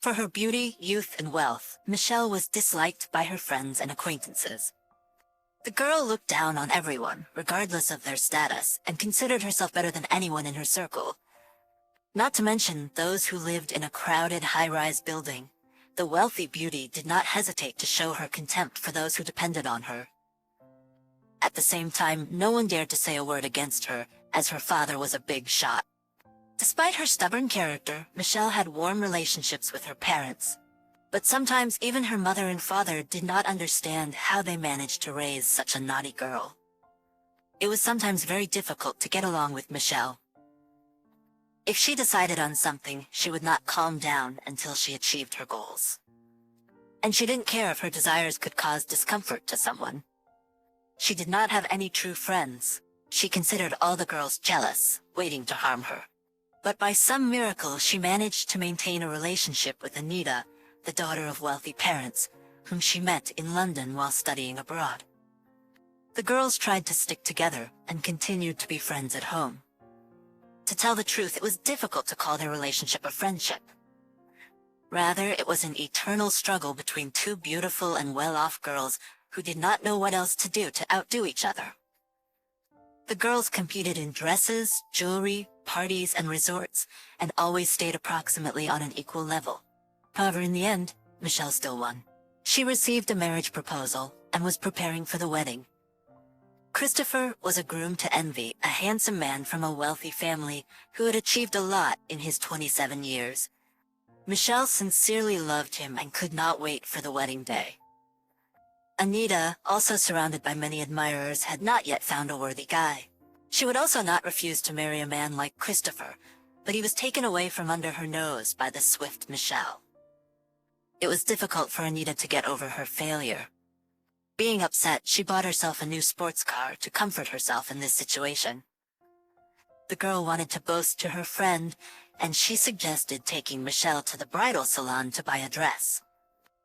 For her beauty, youth, and wealth, Michelle was disliked by her friends and acquaintances. The girl looked down on everyone, regardless of their status, and considered herself better than anyone in her circle. Not to mention those who lived in a crowded high-rise building. The wealthy beauty did not hesitate to show her contempt for those who depended on her. At the same time, no one dared to say a word against her, as her father was a big shot. Despite her stubborn character, Michelle had warm relationships with her parents. But sometimes even her mother and father did not understand how they managed to raise such a naughty girl. It was sometimes very difficult to get along with Michelle. If she decided on something, she would not calm down until she achieved her goals. And she didn't care if her desires could cause discomfort to someone. She did not have any true friends. She considered all the girls jealous, waiting to harm her. But by some miracle she managed to maintain a relationship with Anita, the daughter of wealthy parents, whom she met in London while studying abroad. The girls tried to stick together and continued to be friends at home. To tell the truth, it was difficult to call their relationship a friendship. Rather, it was an eternal struggle between two beautiful and well-off girls who did not know what else to do to outdo each other. The girls competed in dresses, jewelry, parties, and resorts, and always stayed approximately on an equal level. However, in the end, Michelle still won. She received a marriage proposal and was preparing for the wedding. Christopher was a groom to envy, a handsome man from a wealthy family who had achieved a lot in his 27 years. Michelle sincerely loved him and could not wait for the wedding day. Anita, also surrounded by many admirers, had not yet found a worthy guy. She would also not refuse to marry a man like Christopher, but he was taken away from under her nose by the swift Michelle. It was difficult for Anita to get over her failure. Being upset, she bought herself a new sports car to comfort herself in this situation. The girl wanted to boast to her friend, and she suggested taking Michelle to the bridal salon to buy a dress.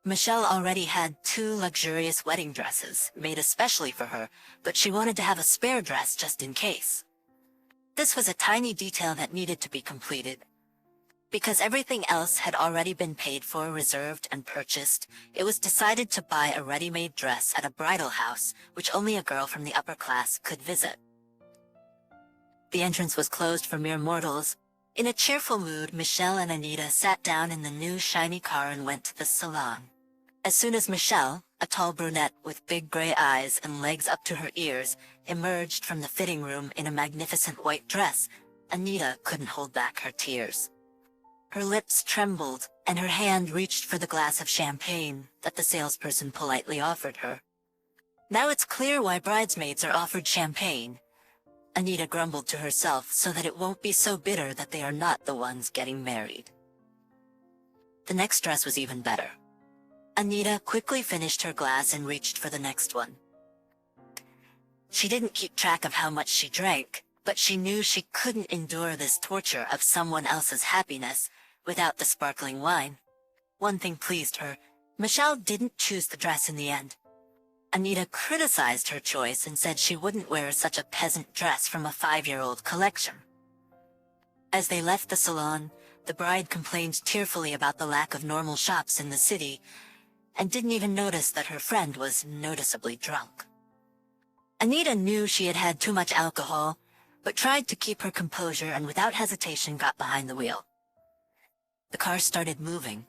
Michelle already had 2 luxurious wedding dresses, made especially for her, but she wanted to have a spare dress just in case. This was a tiny detail that needed to be completed. Because everything else had already been paid for, reserved, and purchased, it was decided to buy a ready-made dress at a bridal house, which only a girl from the upper class could visit. The entrance was closed for mere mortals. In a cheerful mood, Michelle and Anita sat down in the new shiny car and went to the salon. As soon as Michelle, a tall brunette with big gray eyes and legs up to her ears, emerged from the fitting room in a magnificent white dress, Anita couldn't hold back her tears. Her lips trembled, and her hand reached for the glass of champagne that the salesperson politely offered her. Now it's clear why bridesmaids are offered champagne, Anita grumbled to herself, so that it won't be so bitter that they are not the ones getting married. The next dress was even better. Anita quickly finished her glass and reached for the next one. She didn't keep track of how much she drank, but she knew she couldn't endure this torture of someone else's happiness without the sparkling wine. One thing pleased her: Michelle didn't choose the dress in the end. Anita criticized her choice and said she wouldn't wear such a peasant dress from a 5-year-old collection. As they left the salon, the bride complained tearfully about the lack of normal shops in the city, and didn't even notice that her friend was noticeably drunk. Anita knew she had had too much alcohol, but tried to keep her composure and without hesitation got behind the wheel. The car started moving.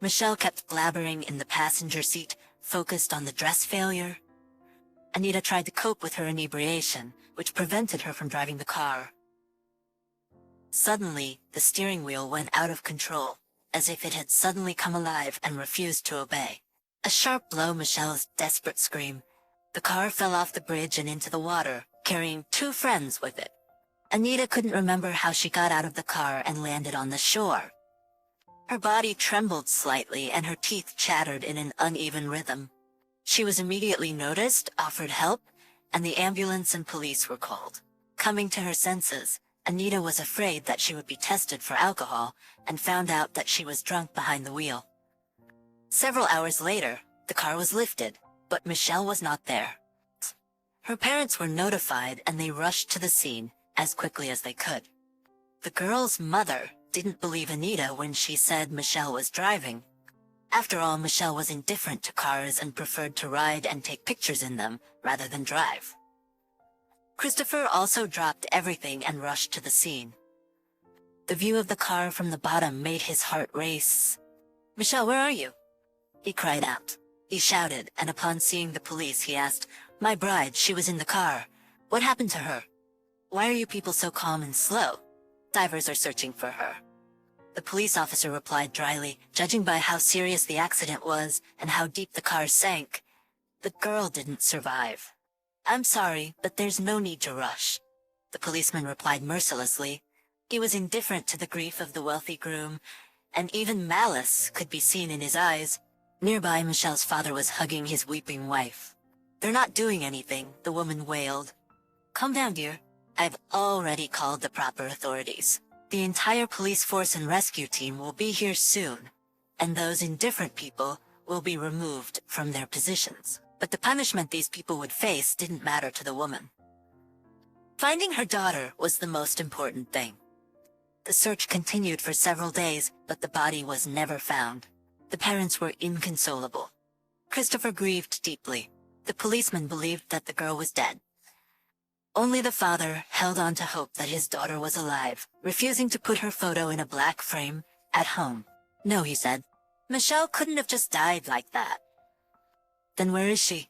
Michelle kept blabbering in the passenger seat, focused on the dress failure. Anita tried to cope with her inebriation, which prevented her from driving the car. Suddenly, the steering wheel went out of control, as if it had suddenly come alive and refused to obey. A sharp blow, Michelle's desperate scream. The car fell off the bridge and into the water, carrying 2 friends with it. Anita couldn't remember how she got out of the car and landed on the shore. Her body trembled slightly and her teeth chattered in an uneven rhythm. She was immediately noticed, offered help, and the ambulance and police were called. Coming to her senses, Anita was afraid that she would be tested for alcohol and found out that she was drunk behind the wheel. Several hours later, the car was lifted, but Michelle was not there. Her parents were notified and they rushed to the scene as quickly as they could. The girl's mother, didn't believe Anita when she said Michelle was driving. After all, Michelle was indifferent to cars and preferred to ride and take pictures in them rather than drive. Christopher also dropped everything and rushed to the scene. The view of the car from the bottom made his heart race. "Michelle, where are you?" he cried out. He shouted, and upon seeing the police he asked, "My bride, she was in the car. What happened to her? Why are you people so calm and slow? Divers are searching for her." The police officer replied dryly, "Judging by how serious the accident was and how deep the car sank, the girl didn't survive. I'm sorry, but there's no need to rush." The policeman replied mercilessly. He was indifferent to the grief of the wealthy groom, and even malice could be seen in his eyes. Nearby, Michelle's father was hugging his weeping wife. "They're not doing anything," the woman wailed. "Calm down, dear. I've already called the proper authorities. The entire police force and rescue team will be here soon, and those indifferent people will be removed from their positions." But the punishment these people would face didn't matter to the woman. Finding her daughter was the most important thing. The search continued for several days, but the body was never found. The parents were inconsolable. Christopher grieved deeply. The policeman believed that the girl was dead. Only the father held on to hope that his daughter was alive, refusing to put her photo in a black frame at home. "No," he said. "Michelle couldn't have just died like that." "Then where is she?"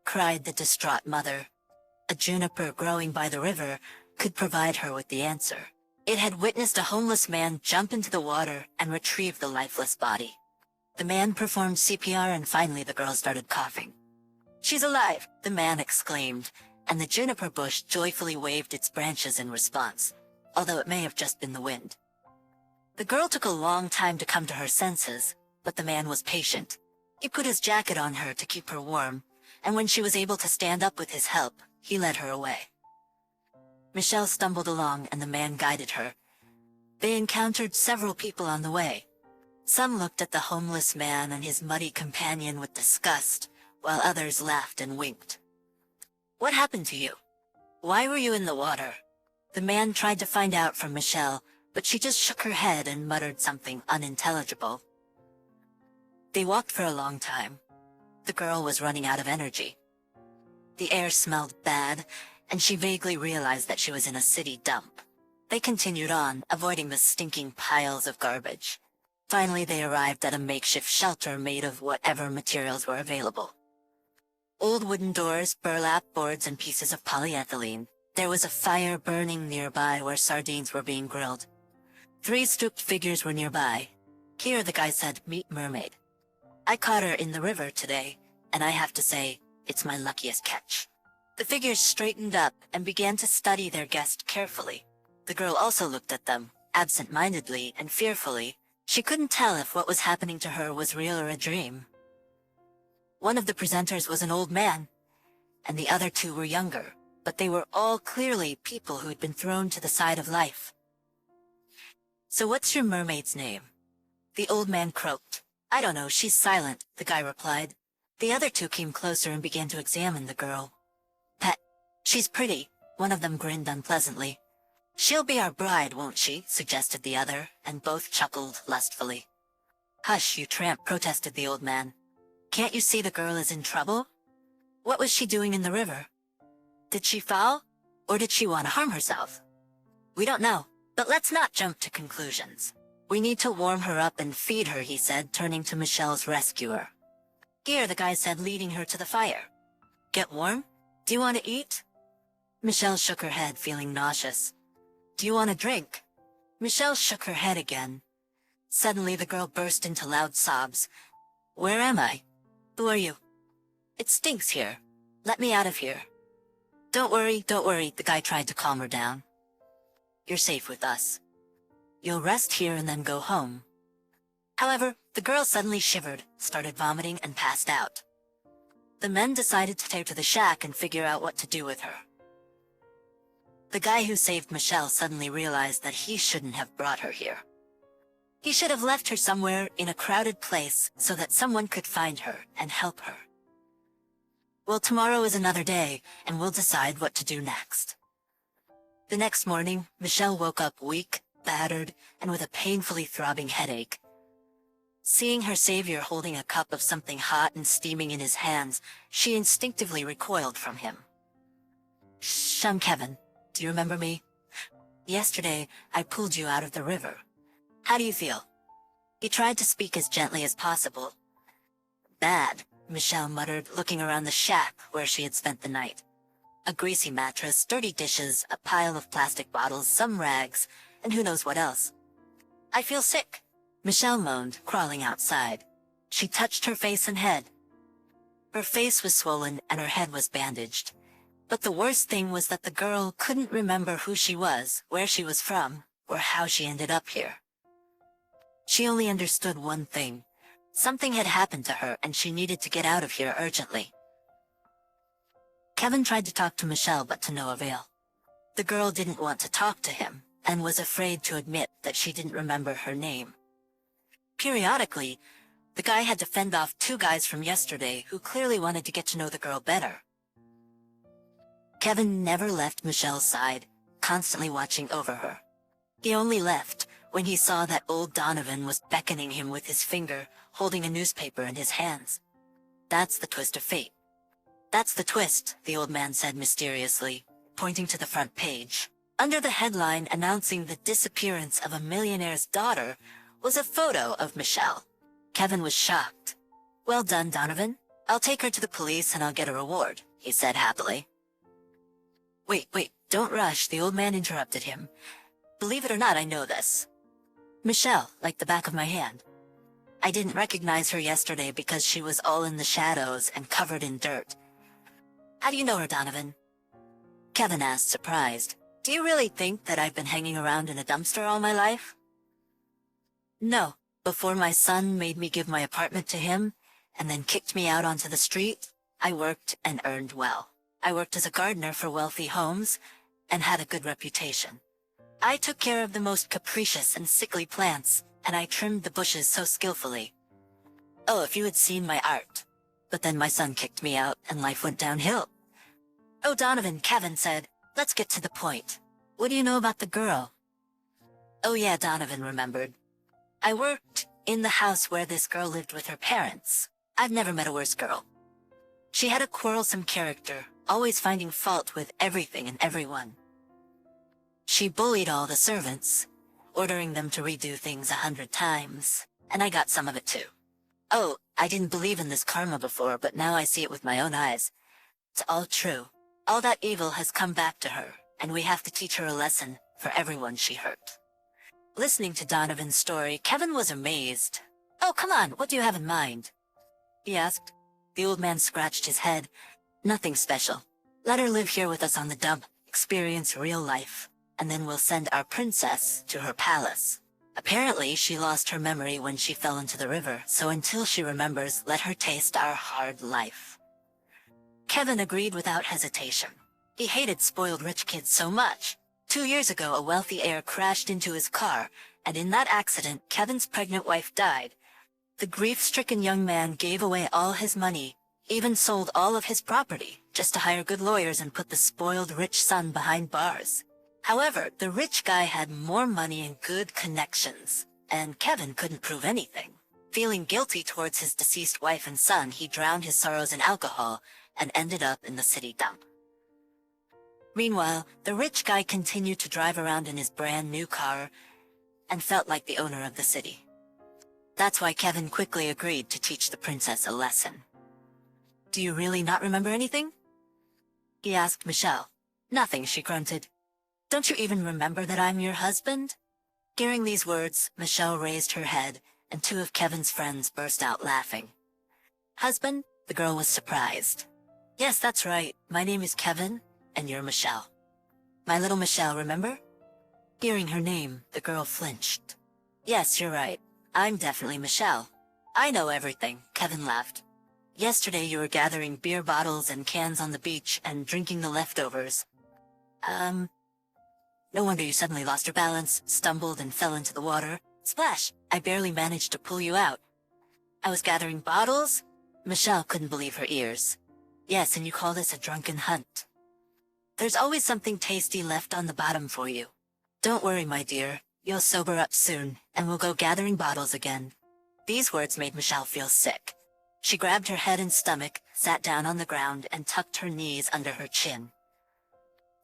cried the distraught mother. A juniper growing by the river could provide her with the answer. It had witnessed a homeless man jump into the water and retrieve the lifeless body. The man performed CPR and finally the girl started coughing. "She's alive!" the man exclaimed, and the juniper bush joyfully waved its branches in response, although it may have just been the wind. The girl took a long time to come to her senses, but the man was patient. He put his jacket on her to keep her warm, and when she was able to stand up with his help, he led her away. Michelle stumbled along and the man guided her. They encountered several people on the way. Some looked at the homeless man and his muddy companion with disgust, while others laughed and winked. "What happened to you? Why were you in the water?" The man tried to find out from Michelle, but she just shook her head and muttered something unintelligible. They walked for a long time. The girl was running out of energy. The air smelled bad, and she vaguely realized that she was in a city dump. They continued on, avoiding the stinking piles of garbage. Finally, they arrived at a makeshift shelter made of whatever materials were available. Old wooden doors, burlap boards, and pieces of polyethylene. There was a fire burning nearby where sardines were being grilled. 3 stooped figures were nearby. "Here," the guy said, "meet Mermaid. I caught her in the river today, and I have to say, it's my luckiest catch." The figures straightened up and began to study their guest carefully. The girl also looked at them, absent-mindedly and fearfully. She couldn't tell if what was happening to her was real or a dream. One of the presenters was an old man, and the other 2 were younger, but they were all clearly people who had been thrown to the side of life. "So what's your mermaid's name?" The old man croaked. "I don't know, she's silent," the guy replied. The other 2 came closer and began to examine the girl. "Pet, she's pretty," one of them grinned unpleasantly. "She'll be our bride, won't she?" suggested the other, and both chuckled lustfully. "Hush, you tramp," protested the old man. "Can't you see the girl is in trouble? What was she doing in the river? Did she fall? Or did she want to harm herself? We don't know, but let's not jump to conclusions. We need to warm her up and feed her," he said, turning to Michelle's rescuer. "Here," the guy said, leading her to the fire. "Get warm? Do you want to eat?" Michelle shook her head, feeling nauseous. "Do you want a drink?" Michelle shook her head again. Suddenly the girl burst into loud sobs. "Where am I? Who are you? It stinks here. Let me out of here." Don't worry, the guy tried to calm her down. "You're safe with us. You'll rest here and then go home." However, the girl suddenly shivered, started vomiting, and passed out. The men decided to take her to the shack and figure out what to do with her. The guy who saved Michelle suddenly realized that he shouldn't have brought her here. He should have left her somewhere in a crowded place so that someone could find her and help her. Well, tomorrow is another day, and we'll decide what to do next. The next morning, Michelle woke up weak, battered and with a painfully throbbing headache. Seeing her savior holding a cup of something hot and steaming in his hands, she instinctively recoiled from him. "Shh, I'm Kevin. Do you remember me? Yesterday, I pulled you out of the river. How do you feel?" He tried to speak as gently as possible. "Bad," Michelle muttered, looking around the shack where she had spent the night. A greasy mattress, dirty dishes, a pile of plastic bottles, some rags, and who knows what else. "I feel sick," Michelle moaned, crawling outside. She touched her face and head. Her face was swollen and her head was bandaged. But the worst thing was that the girl couldn't remember who she was, where she was from, or how she ended up here. She only understood one thing. Something had happened to her and she needed to get out of here urgently. Kevin tried to talk to Michelle, but to no avail. The girl didn't want to talk to him, and was afraid to admit that she didn't remember her name. Periodically, the guy had to fend off two guys from yesterday who clearly wanted to get to know the girl better. Kevin never left Michelle's side, constantly watching over her. He only left when he saw that old Donovan was beckoning him with his finger, holding a newspaper in his hands. "That's the twist of fate." "That's the twist," the old man said mysteriously, pointing to the front page. Under the headline announcing the disappearance of a millionaire's daughter was a photo of Michelle. Kevin was shocked. "Well done, Donovan. I'll take her to the police and I'll get a reward," he said happily. Wait, don't rush," the old man interrupted him. "Believe it or not, I know this. Michelle, like the back of my hand. I didn't recognize her yesterday because she was all in the shadows and covered in dirt." "How do you know her, Donovan?" Kevin asked, surprised. "Do you really think that I've been hanging around in a dumpster all my life?" "No, before my son made me give my apartment to him, and then kicked me out onto the street, I worked and earned well. I worked as a gardener for wealthy homes, and had a good reputation. I took care of the most capricious and sickly plants, and I trimmed the bushes so skillfully. Oh, if you had seen my art. But then my son kicked me out, and life went downhill." "Oh, Donovan," Kevin said, "let's get to the point. What do you know about the girl?" Oh yeah, Donovan remembered. "I worked in the house where this girl lived with her parents. I've never met a worse girl. She had a quarrelsome character, always finding fault with everything and everyone. She bullied all the servants, ordering them to redo things 100 times, and I got some of it too. Oh, I didn't believe in this karma before, but now I see it with my own eyes. It's all true. All that evil has come back to her, and we have to teach her a lesson for everyone she hurt." Listening to Donovan's story, Kevin was amazed. "Oh, come on, what do you have in mind?" he asked. The old man scratched his head. "Nothing special. Let her live here with us on the dump, experience real life, and then we'll send our princess to her palace. Apparently, she lost her memory when she fell into the river, so until she remembers, let her taste our hard life." Kevin agreed without hesitation. He hated spoiled rich kids so much. 2 years ago, a wealthy heir crashed into his car, and in that accident, Kevin's pregnant wife died. The grief-stricken young man gave away all his money, even sold all of his property, just to hire good lawyers and put the spoiled rich son behind bars. However, the rich guy had more money and good connections, and Kevin couldn't prove anything. Feeling guilty towards his deceased wife and son, he drowned his sorrows in alcohol and ended up in the city dump. Meanwhile, the rich guy continued to drive around in his brand new car and felt like the owner of the city. That's why Kevin quickly agreed to teach the princess a lesson. "Do you really not remember anything?" he asked Michelle. "Nothing," she grunted. "Don't you even remember that I'm your husband?" Hearing these words, Michelle raised her head, and 2 of Kevin's friends burst out laughing. "Husband?" The girl was surprised. "Yes, that's right. My name is Kevin, and you're Michelle. My little Michelle, remember?" Hearing her name, the girl flinched. "Yes, you're right. I'm definitely Michelle. I know everything," Kevin laughed. "Yesterday you were gathering beer bottles and cans on the beach and drinking the leftovers. No wonder you suddenly lost your balance, stumbled and fell into the water. Splash! I barely managed to pull you out." "I was gathering bottles?" Michelle couldn't believe her ears. "Yes, and you call this a drunken hunt. There's always something tasty left on the bottom for you. Don't worry, my dear. You'll sober up soon, and we'll go gathering bottles again." These words made Michelle feel sick. She grabbed her head and stomach, sat down on the ground, and tucked her knees under her chin.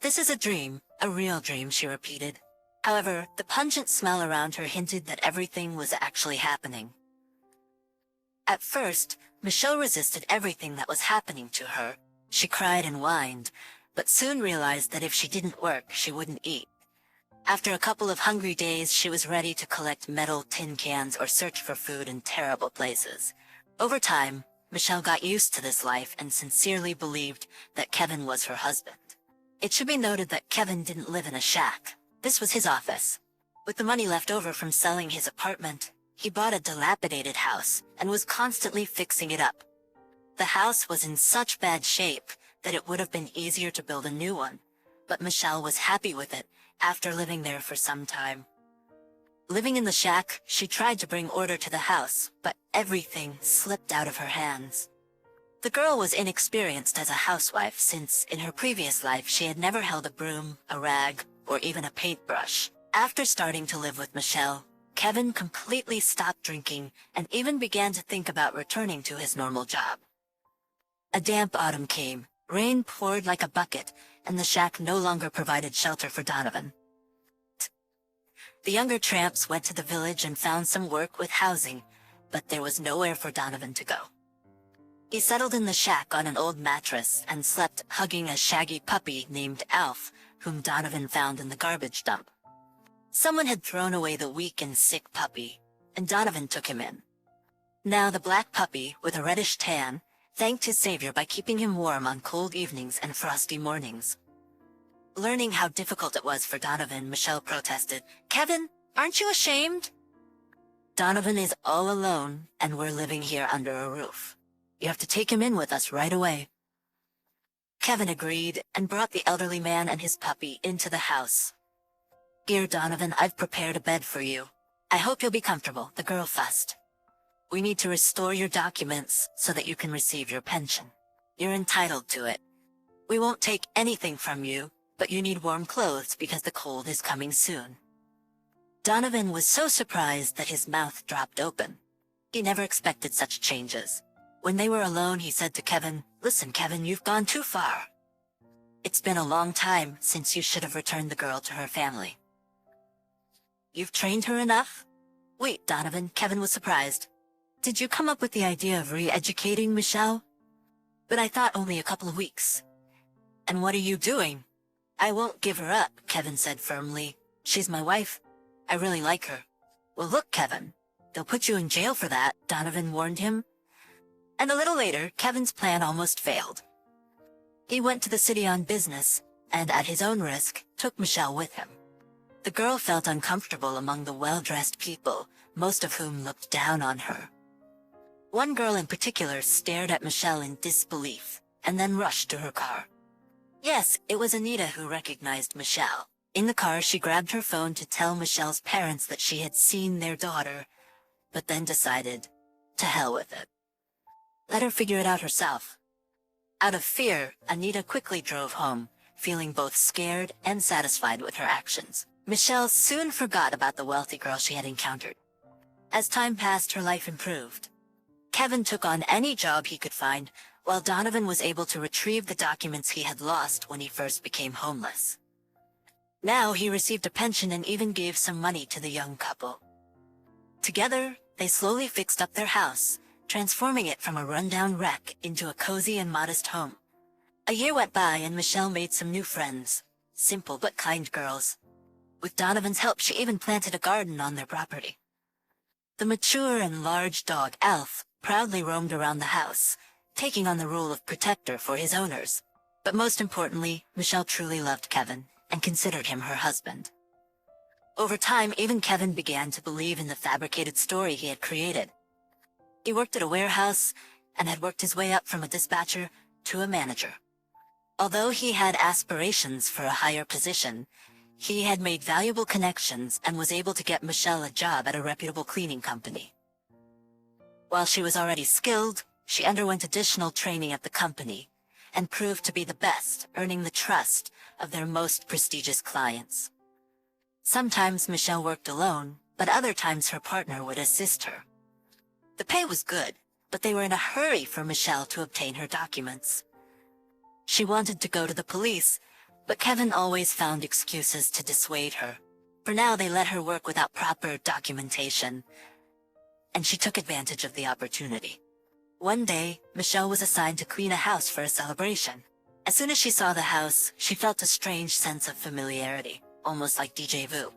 "This is a dream, a real dream," she repeated. However, the pungent smell around her hinted that everything was actually happening. At first, Michelle resisted everything that was happening to her. She cried and whined, but soon realized that if she didn't work, she wouldn't eat. After a couple of hungry days, she was ready to collect metal tin cans or search for food in terrible places. Over time, Michelle got used to this life and sincerely believed that Kevin was her husband. It should be noted that Kevin didn't live in a shack. This was his office. With the money left over from selling his apartment, he bought a dilapidated house and was constantly fixing it up. The house was in such bad shape that it would have been easier to build a new one, but Michelle was happy with it after living there for some time. Living in the shack, she tried to bring order to the house, but everything slipped out of her hands. The girl was inexperienced as a housewife since, in her previous life, she had never held a broom, a rag, or even a paintbrush. After starting to live with Michelle, Kevin completely stopped drinking and even began to think about returning to his normal job. A damp autumn came, rain poured like a bucket, and the shack no longer provided shelter for Donovan. The younger tramps went to the village and found some work with housing, but there was nowhere for Donovan to go. He settled in the shack on an old mattress and slept hugging a shaggy puppy named Alf, whom Donovan found in the garbage dump. Someone had thrown away the weak and sick puppy, and Donovan took him in. Now the black puppy, with a reddish tan, thanked his savior by keeping him warm on cold evenings and frosty mornings. Learning how difficult it was for Donovan, Michelle protested, "Kevin, aren't you ashamed?" "Donovan is all alone, and we're living here under a roof. You have to take him in with us right away." Kevin agreed and brought the elderly man and his puppy into the house. "Here, Donovan, I've prepared a bed for you. I hope you'll be comfortable," the girl fussed. "We need to restore your documents so that you can receive your pension. You're entitled to it. We won't take anything from you, but you need warm clothes because the cold is coming soon." Donovan was so surprised that his mouth dropped open. He never expected such changes. When they were alone, he said to Kevin, "Listen, Kevin, you've gone too far. It's been a long time since you should have returned the girl to her family. You've trained her enough?" "Wait, Donovan," Kevin was surprised. "Did you come up with the idea of re-educating Michelle?" "But I thought only a couple of weeks." "And what are you doing?" "I won't give her up," Kevin said firmly. "She's my wife. I really like her." "Well, look, Kevin, they'll put you in jail for that," Donovan warned him. And a little later, Kevin's plan almost failed. He went to the city on business, and at his own risk, took Michelle with him. The girl felt uncomfortable among the well-dressed people, most of whom looked down on her. One girl in particular stared at Michelle in disbelief, and then rushed to her car. Yes, it was Anita who recognized Michelle. In the car, she grabbed her phone to tell Michelle's parents that she had seen their daughter, but then decided, to hell with it. Let her figure it out herself. Out of fear, Anita quickly drove home, feeling both scared and satisfied with her actions. Michelle soon forgot about the wealthy girl she had encountered. As time passed, her life improved. Kevin took on any job he could find, while Donovan was able to retrieve the documents he had lost when he first became homeless. Now he received a pension and even gave some money to the young couple. Together, they slowly fixed up their house, transforming it from a rundown wreck into a cozy and modest home. A year went by and Michelle made some new friends, simple but kind girls. With Donovan's help, she even planted a garden on their property. The mature and large dog, Alf, proudly roamed around the house, taking on the role of protector for his owners. But most importantly, Michelle truly loved Kevin and considered him her husband. Over time, even Kevin began to believe in the fabricated story he had created. He worked at a warehouse and had worked his way up from a dispatcher to a manager. Although he had aspirations for a higher position, he had made valuable connections and was able to get Michelle a job at a reputable cleaning company. While she was already skilled, she underwent additional training at the company and proved to be the best, earning the trust of their most prestigious clients. Sometimes Michelle worked alone, but other times her partner would assist her. The pay was good, but they were in a hurry for Michelle to obtain her documents. She wanted to go to the police, but Kevin always found excuses to dissuade her. For now, they let her work without proper documentation, and she took advantage of the opportunity. One day, Michelle was assigned to clean a house for a celebration. As soon as she saw the house, she felt a strange sense of familiarity, almost like déjà vu.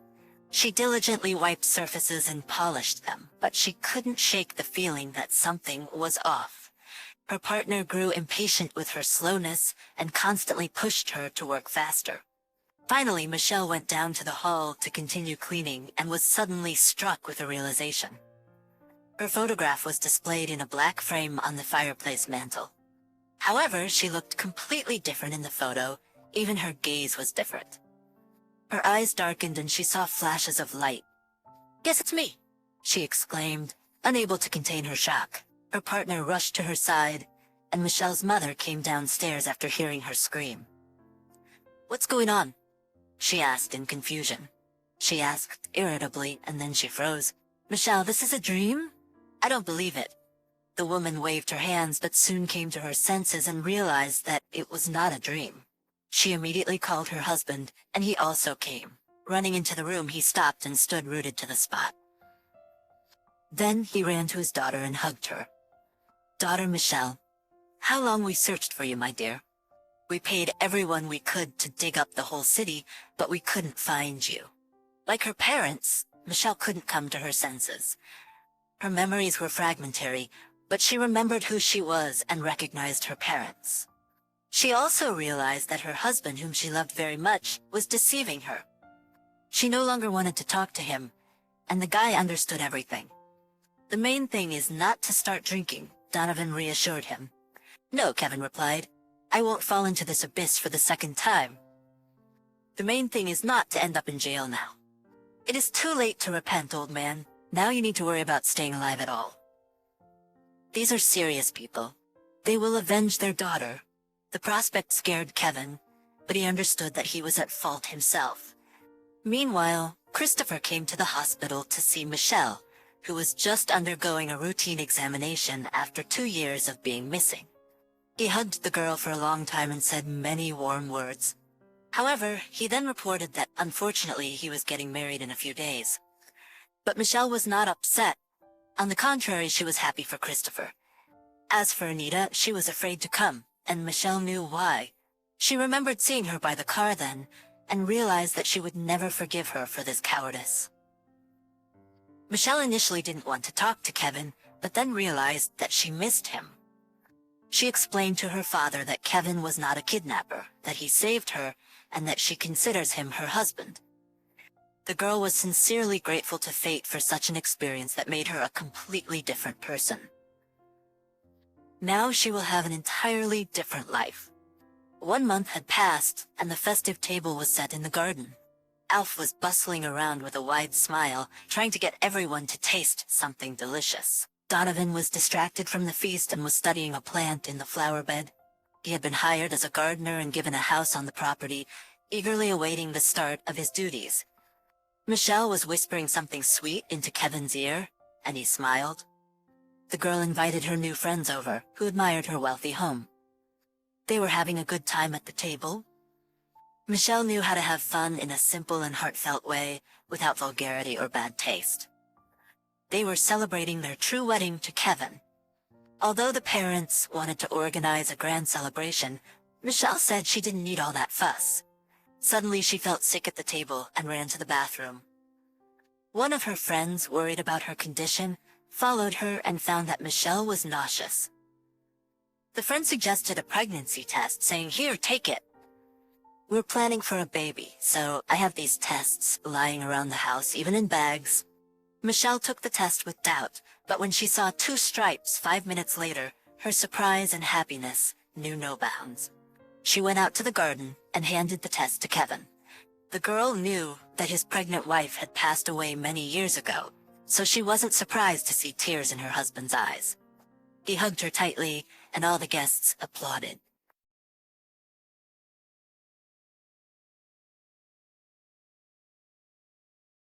She diligently wiped surfaces and polished them, but she couldn't shake the feeling that something was off. Her partner grew impatient with her slowness and constantly pushed her to work faster. Finally, Michelle went down to the hall to continue cleaning and was suddenly struck with a realization. Her photograph was displayed in a black frame on the fireplace mantel. However, she looked completely different in the photo, even her gaze was different. Her eyes darkened and she saw flashes of light. "Guess it's me," she exclaimed, unable to contain her shock. Her partner rushed to her side, and Michelle's mother came downstairs after hearing her scream. "What's going on?" she asked in confusion. She asked irritably, and then she froze. "Michelle, this is a dream? I don't believe it." The woman waved her hands but soon came to her senses and realized that it was not a dream. She immediately called her husband, and he also came. Running into the room, he stopped and stood rooted to the spot. Then he ran to his daughter and hugged her. "Daughter Michelle, how long we searched for you, my dear. We paid everyone we could to dig up the whole city, but we couldn't find you." Like her parents, Michelle couldn't come to her senses. Her memories were fragmentary, but she remembered who she was and recognized her parents. She also realized that her husband, whom she loved very much, was deceiving her. She no longer wanted to talk to him, and the guy understood everything. "The main thing is not to start drinking," Donovan reassured him. "No," Kevin replied. "I won't fall into this abyss for the second time. The main thing is not to end up in jail now. It is too late to repent, old man. Now you need to worry about staying alive at all." These are serious people. They will avenge their daughter. The prospect scared Kevin, but he understood that he was at fault himself. Meanwhile, Christopher came to the hospital to see Michelle, who was just undergoing a routine examination after 2 years of being missing. He hugged the girl for a long time and said many warm words. However, he then reported that unfortunately he was getting married in a few days. But Michelle was not upset. On the contrary, she was happy for Christopher. As for Anita, she was afraid to come, and Michelle knew why. She remembered seeing her by the car then, and realized that she would never forgive her for this cowardice. Michelle initially didn't want to talk to Kevin, but then realized that she missed him. She explained to her father that Kevin was not a kidnapper, that he saved her, and that she considers him her husband. The girl was sincerely grateful to fate for such an experience that made her a completely different person. Now she will have an entirely different life. 1 month had passed, and the festive table was set in the garden. Alf was bustling around with a wide smile, trying to get everyone to taste something delicious. Donovan was distracted from the feast and was studying a plant in the flower bed. He had been hired as a gardener and given a house on the property, eagerly awaiting the start of his duties. Michelle was whispering something sweet into Kevin's ear, and he smiled. The girl invited her new friends over, who admired her wealthy home. They were having a good time at the table. Michelle knew how to have fun in a simple and heartfelt way, without vulgarity or bad taste. They were celebrating their true wedding to Kevin. Although the parents wanted to organize a grand celebration, Michelle said she didn't need all that fuss. Suddenly she felt sick at the table and ran to the bathroom. One of her friends, worried about her condition, followed her and found that Michelle was nauseous. The friend suggested a pregnancy test, saying, "Here, take it. We're planning for a baby, so I have these tests lying around the house, even in bags." Michelle took the test with doubt, but when she saw 2 stripes 5 minutes later, her surprise and happiness knew no bounds. She went out to the garden and handed the test to Kevin. The girl knew that his pregnant wife had passed away many years ago, so she wasn't surprised to see tears in her husband's eyes. He hugged her tightly, and all the guests applauded.